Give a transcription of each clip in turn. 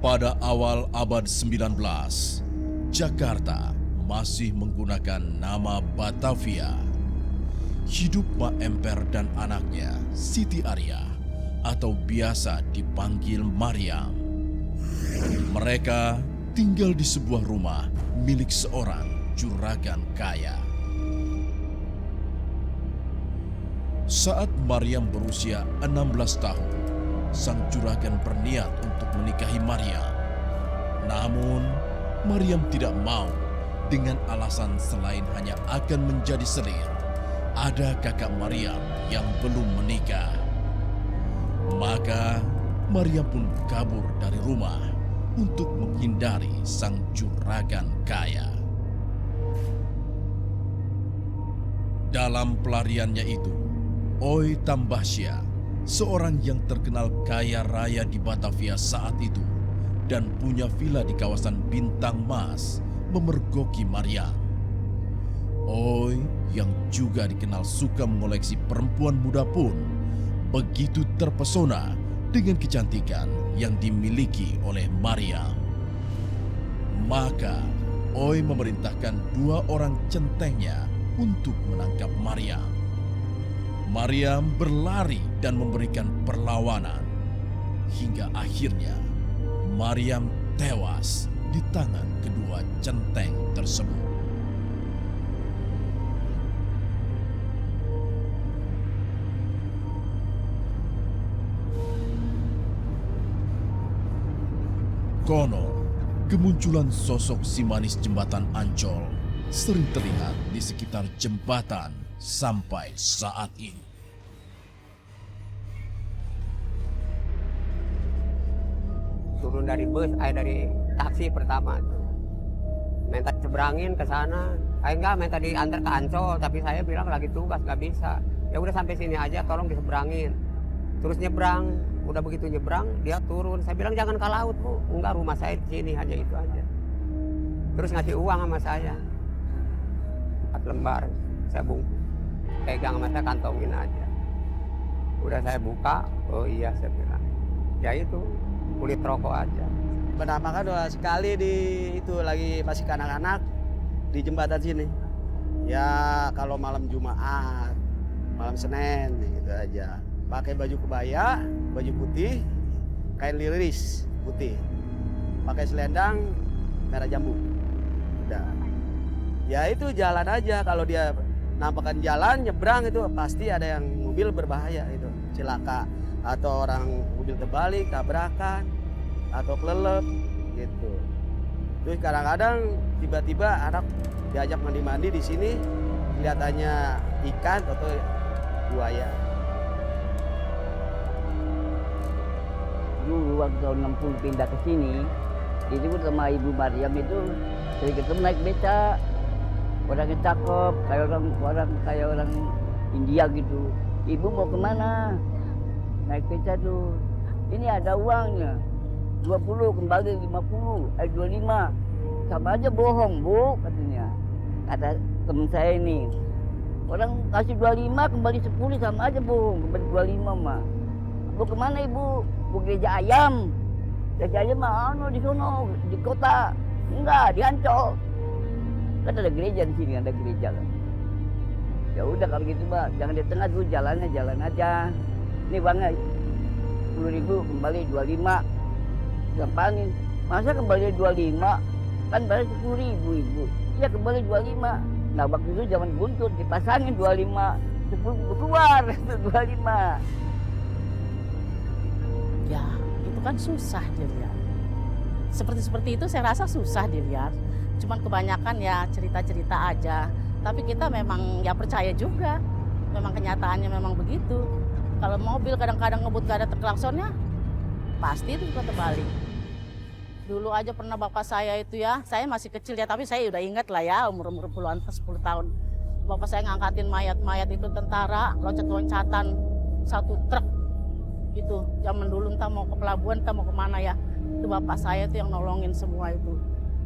Pada awal abad 19, Jakarta masih menggunakan nama Batavia. Hidup Mak Emper dan anaknya, Siti Arya, atau biasa dipanggil Mariam. Mereka tinggal di sebuah rumah milik seorang juragan kaya. Saat Mariam berusia 16 tahun, sang juragan berniat untuk menikahi Mariam. Namun, Mariam tidak mau dengan alasan selain hanya akan menjadi selir. Ada kakak Mariam yang belum menikah. Maka, Mariam pun kabur dari rumah untuk menghindari sang juragan kaya. Dalam pelariannya itu, Oi Tambahsya, seorang yang terkenal kaya raya di Batavia saat itu dan punya villa di kawasan Bintang Mas, memergoki Mariam. Oi yang juga dikenal suka mengoleksi perempuan muda pun begitu terpesona dengan kecantikan yang dimiliki oleh Mariam. Maka Oi memerintahkan 2 orang centengnya untuk menangkap Mariam. Mariam berlari dan memberikan perlawanan. Hingga akhirnya Mariam tewas di tangan kedua centeng tersebut. Konon, kemunculan sosok si manis jembatan Ancol sering terlihat di sekitar jembatan sampai saat ini. Turun dari bus, dari taksi pertama. Minta seberangin ke sana. Enggak, minta diantar ke Ancol, tapi saya bilang lagi tugas, nggak bisa. Ya udah sampai sini aja, tolong diseberangin. Terus nyebrang, udah begitu nyebrang, dia turun. Saya bilang jangan ke laut, Bu. Enggak, rumah saya di sini, hanya itu aja. Terus ngasih uang sama saya. 4 lembar, saya bungkus. Pegang sama saya, kantongin aja. Udah saya buka, oh iya saya bilang. Ya itu, kulit rokok aja. Pertama kan dua sekali di itu lagi masih anak-anak di jembatan sini. Ya kalau malam Jumat, malam Senin gitu aja. Pakai baju kebaya, baju putih, kain liris putih. Pakai selendang merah jambu. Udah. Ya itu jalan aja, kalau dia nampakkan jalan nyebrang itu pasti ada yang mobil berbahaya itu, celaka atau orang mobil terbalik, tabrakan atau kelelep gitu. Terus kadang-kadang tiba-tiba anak diajak mandi-mandi di sini, kelihatannya ikan atau buaya. Dulu waktu tahun 60 pindah ke sini, disebut sama Ibu Mariam itu sering ketemu naik beca. Orangnya cakep, kayak orang India gitu. Ibu mau kemana? Naik beca tuh. Ini ada uangnya. 20 kembali 50, 25. Sama aja bohong, Bu, katanya. Kata temen saya ini. Orang kasih 25 kembali 10 sama aja bohong, kembali 25 mah. Bu kemana Ibu? Bu gereja ayam. Gereja ayam mah di sono, di kota. Enggak, di Ancol. Kan ada gereja di sini, ada gereja kan. Ya udah kalau gitu Mbak, jangan di tengah dulu, jalan aja. Ini uangnya 10.000 kembali 25. Gampangin. Masa kembali 25? Kan bayar 10.000 Ibu. Ya kembali 25. Nah waktu itu zaman buntut, dipasangin 25. 10 keluar 25. Ya, itu kan susah dilihat. Seperti itu saya rasa susah dilihat. Cuman kebanyakan ya cerita-cerita aja. Tapi kita memang ya percaya juga. Memang kenyataannya memang begitu. Kalau mobil kadang-kadang ngebut gak ada klaksonnya, pasti itu juga terbalik. Dulu aja pernah bapak saya itu ya, saya masih kecil ya, tapi saya udah ingat lah ya, umur puluhan 10 tahun. Bapak saya ngangkatin mayat itu tentara, loncat-loncatan 1 truk. Gitu, zaman dulu entah mau ke pelabuhan, entah mau kemana ya. Itu bapak saya itu yang nolongin semua itu.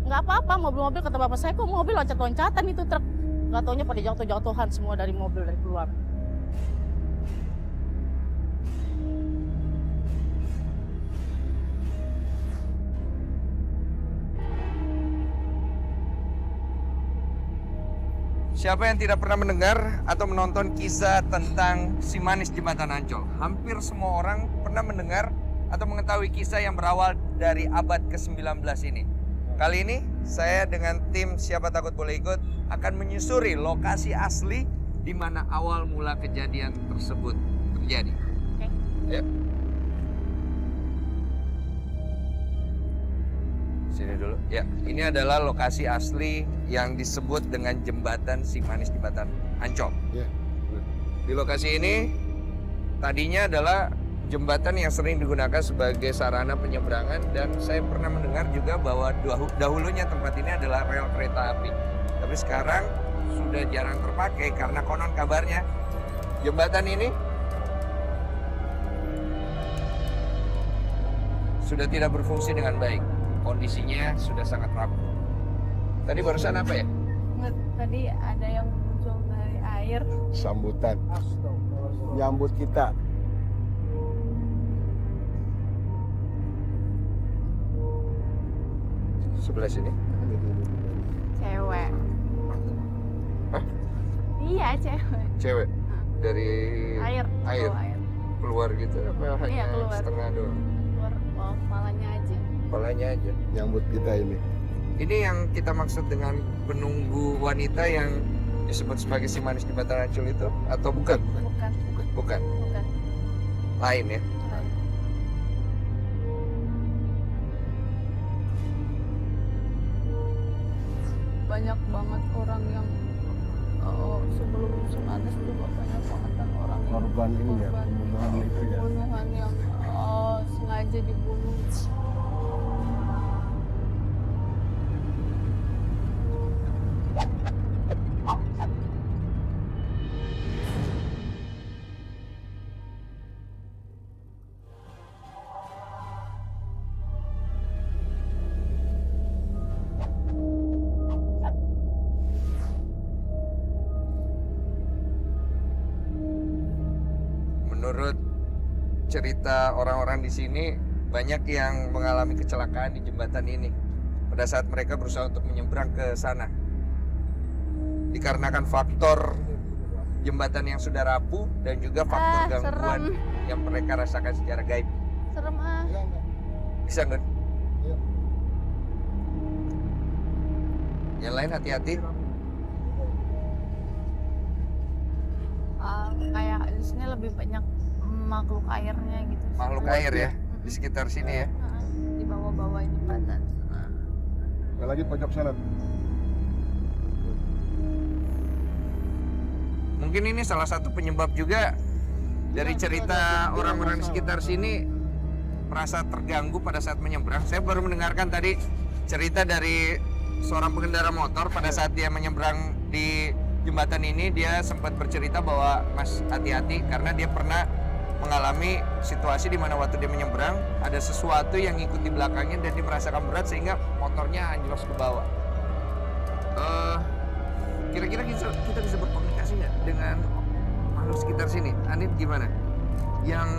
Nggak apa-apa, mobil-mobil kata bapak saya, kok mobil loncat-loncatan itu truk. Nggak taunya pada jatuh-jatuhan semua dari mobil, dari keluar. Siapa yang tidak pernah mendengar atau menonton kisah tentang si manis jembatan Ancol? Hampir semua orang pernah mendengar atau mengetahui kisah yang berawal dari abad ke-19 ini. Kali ini saya dengan tim Siapa Takut Boleh Ikut akan menyusuri lokasi asli di mana awal mula kejadian tersebut terjadi. Oke. Ya. Sini dulu. Ya, ini adalah lokasi asli yang disebut dengan jembatan si manis jembatan Ancol. Ya. Di lokasi ini tadinya adalah jembatan yang sering digunakan sebagai sarana penyeberangan dan saya pernah mendengar juga bahwa dahulunya tempat ini adalah rel kereta api. Tapi sekarang sudah jarang terpakai karena konon kabarnya jembatan ini sudah tidak berfungsi dengan baik. Kondisinya sudah sangat rapuh. Tadi barusan apa ya? Tadi ada yang muncul dari air. Sambutan. Nyambut kita. Sebelah sini. Cewek. Hah? Iya, cewek. Cewek dari Air. air Oh, air. keluar gitu apa hanya Iya, keluar. setengah doang? Keluar kepalanya aja. Kepalanya aja. Nyambut kita ini. Ini yang kita maksud dengan penunggu wanita yang disebut sebagai si manis jembatan Ancol itu atau bukan? Bukan. Bukan. Bukan. Lain ya. Banyak banget orang yang sebelum tsunami juga banyak banget kan orang yang Korban ini ya, korban pembunuhan itu ya. pembunuhan yang sengaja dibunuh. Menurut cerita orang-orang di sini banyak yang mengalami kecelakaan di jembatan ini pada saat mereka berusaha untuk menyeberang ke sana. Dikarenakan faktor jembatan yang sudah rapuh dan juga faktor gangguan serem. yang mereka rasakan secara gaib. Serem ah. Bisa nggak? Iya. Yang lain hati-hati. Kayak di sini lebih banyak makhluk airnya gitu. Makhluk air ya di sekitar sini ya. Di bawah-bawah jembatan. Lagi pojok sana. Mungkin ini salah satu penyebab juga dari cerita orang-orang di sekitar sini merasa terganggu pada saat menyeberang. Saya baru mendengarkan tadi cerita dari seorang pengendara motor pada saat dia menyeberang di jembatan ini. Dia sempat bercerita bahwa Mas hati-hati karena dia pernah mengalami situasi di mana waktu dia menyeberang ada sesuatu yang ngikut di belakangnya dan dia merasakan berat sehingga motornya anjlok ke bawah. Kira-kira kita bisa berkomunikasi nggak dengan makhluk sekitar sini? Anit gimana? Yang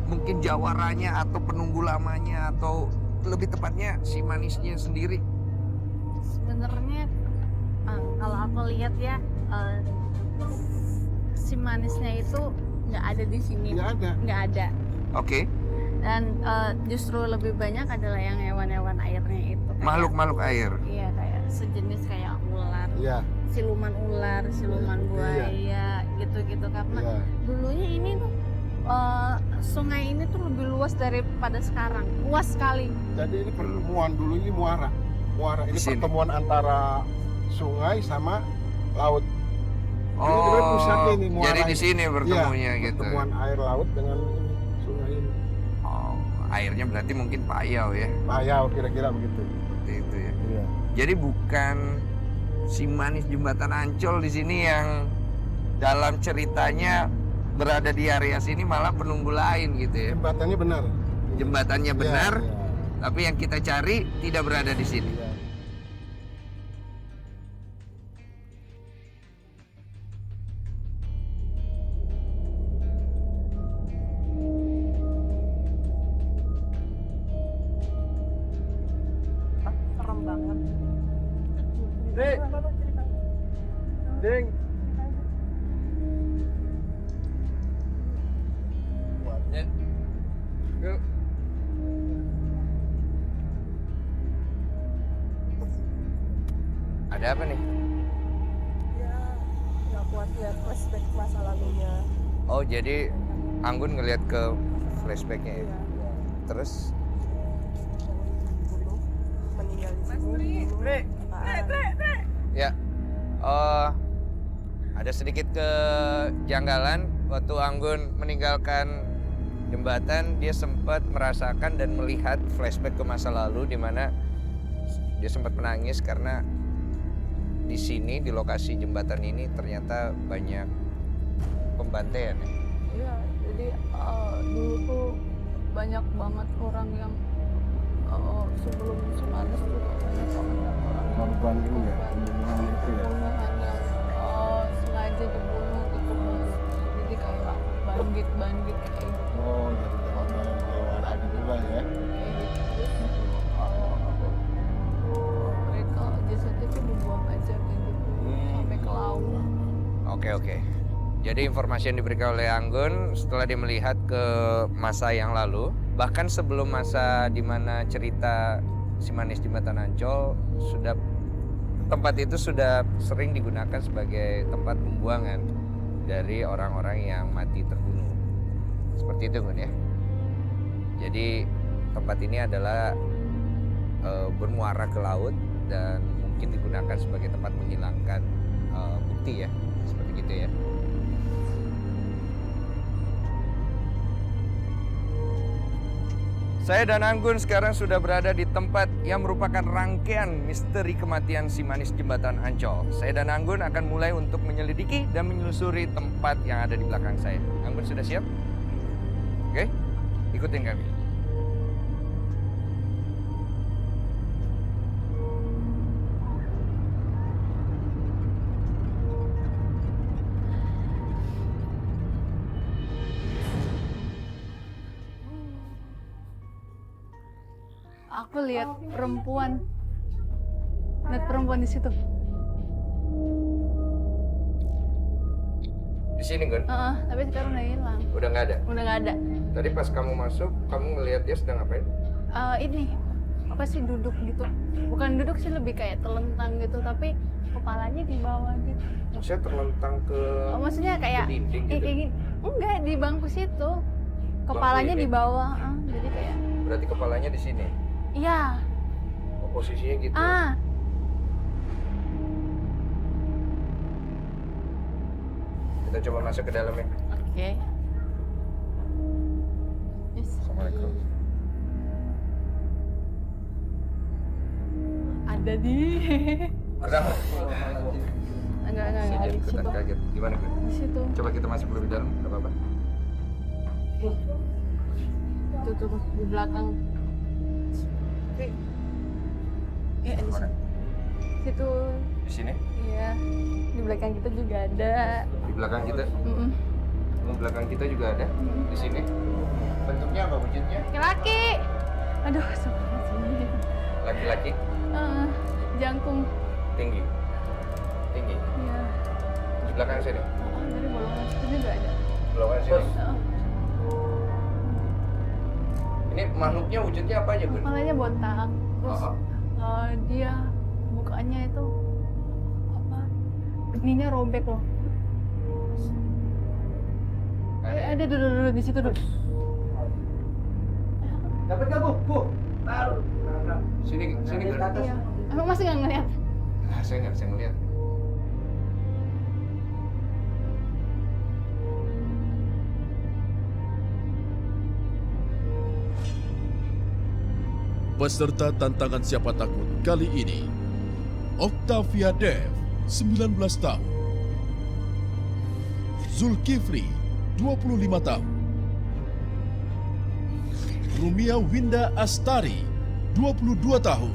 mungkin jawarannya atau penunggu lamanya atau lebih tepatnya si manisnya sendiri? Sebenarnya kalau aku lihat ya si manisnya itu nggak ada di sini. Nggak ada. Oke. Dan justru lebih banyak adalah yang hewan-hewan airnya itu. Makhluk-makhluk air. Iya, kayak sejenis kayak ular, Iya. siluman ular, siluman buaya, gitu-gitu. Karena Iya. dulunya ini tuh sungai ini tuh lebih luas daripada sekarang, luas sekali. Jadi ini pertemuan dulu ini muara. Muara ini Di sini. pertemuan antara sungai sama laut. Ini sebenarnya pusatnya ini muara. Jadi di ini. sini bertemunya Iya, gitu. Pertemuan air laut dengan ini, sungai ini. Oh, airnya berarti mungkin payau ya, Payau kira-kira begitu. seperti itu ya. Iya. Jadi bukan si manis jembatan Ancol di sini yang dalam ceritanya berada di area sini, malah penunggu lain gitu ya. Jembatannya benar. Jembatannya benar, Iya, tapi yang kita cari tidak berada di sini. iya. Serem banget. Ding. Ya. Yuk. Ada apa nih? Ya nggak kuat lihat flashback masa lalunya. Oh, jadi Anggun ngelihat ke flashbacknya ya? Iya. Terus? Dibunuh, meninggal di sini. Ya. Oh, ada sedikit kejanggalan waktu Anggun meninggalkan jembatan, dia sempat merasakan dan melihat flashback ke masa lalu di mana dia sempat menangis karena di sini di lokasi jembatan ini ternyata banyak pembantaian. Iya, jadi dulu tuh banyak banget orang yang sebelum tsunami juga banyak banget yang orang Korban ini ya, pembunuhan itu ya. pembunuhan yang sengaja dibunuh gitu Mas. Jadi kayak bandit kayak gitu. Oh, jadi hewan ada juga ya. Kayak gitu. Terus mereka jasadnya tuh dibuang aja kayak gitu sampai ke laut. Oke. Jadi informasi yang diberikan oleh Anggun setelah dia melihat ke masa yang lalu, bahkan sebelum masa di mana cerita Si Manis Jembatan Ancol, tempat itu sudah sering digunakan sebagai tempat pembuangan dari orang-orang yang mati terbunuh. Seperti itu, Gun ya. Jadi tempat ini adalah bermuara ke laut dan mungkin digunakan sebagai tempat menghilangkan bukti ya, seperti gitu ya. Saya dan Anggun sekarang sudah berada di tempat yang merupakan rangkaian misteri kematian Si Manis Jembatan Ancol. Saya dan Anggun akan mulai untuk menyelidiki dan menyusuri tempat yang ada di belakang saya. Anggun sudah siap? Oke, ikutin kami. Aku lihat perempuan di situ. Di sini, Gun? Tapi sekarang udah hilang. Udah nggak ada? Udah nggak ada. Tadi pas kamu masuk, kamu ngelihat dia sedang ngapain? Ini apa sih duduk gitu? Bukan duduk sih, lebih kayak telentang gitu, tapi kepalanya di bawah gitu. Maksudnya terlentang ke Maksudnya kayak dinding gitu? kayak gini. Enggak, di bangku situ. Kepalanya ini? di bawah, jadi kayak Berarti kepalanya di sini? iya. Posisinya gitu? Kita coba masuk ke dalam ya. Oke. Yes. Assalamualaikum. Ada di. Ada nggak? Enggak Saya di jadi ikutan situ. kaget. Gimana, Gun? Di situ. Coba kita masuk lebih dalam, nggak apa-apa? Itu tuh di belakang. Iya, di Mana? situ. Di sini? Iya. Di belakang kita juga ada. Di belakang kita? Di belakang kita juga ada? Di sini? Bentuknya apa? Wujudnya? Laki-laki. Aduh, sebenarnya sih. Laki-laki? Jangkung. Tinggi? Tinggi? Iya. Di belakang sini? Dari bolongan situ juga ada. Belakang sini? Ini makhluknya wujudnya apa aja, Gun? Kepalanya botak. Terus dia mukanya itu apa? Ininya robek loh. Ada dulu di situ dulu. Dapat gak, Bu? Taruh. Sini, Gun. Iya. Emang masih nggak ngeliat? Saya nggak bisa ngeliat. Peserta tantangan siapa takut kali ini, Octavia Dev, 19 tahun. Zulkifli, 25 tahun. Rumia Winda Astari, 22 tahun.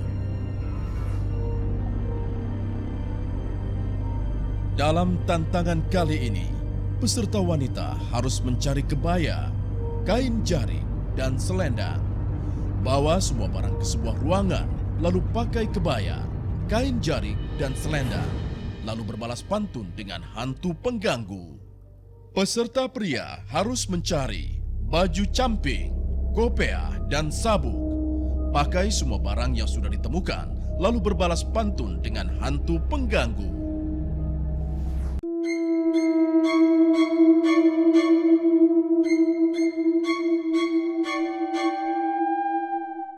Dalam tantangan kali ini, peserta wanita harus mencari kebaya, kain jarik, dan selendang. Bawa semua barang ke sebuah ruangan, lalu pakai kebaya, kain jarik, dan selendang. lalu berbalas pantun dengan hantu pengganggu. Peserta pria harus mencari baju camping, kopiah, dan sabuk. Pakai semua barang yang sudah ditemukan, lalu berbalas pantun dengan hantu pengganggu.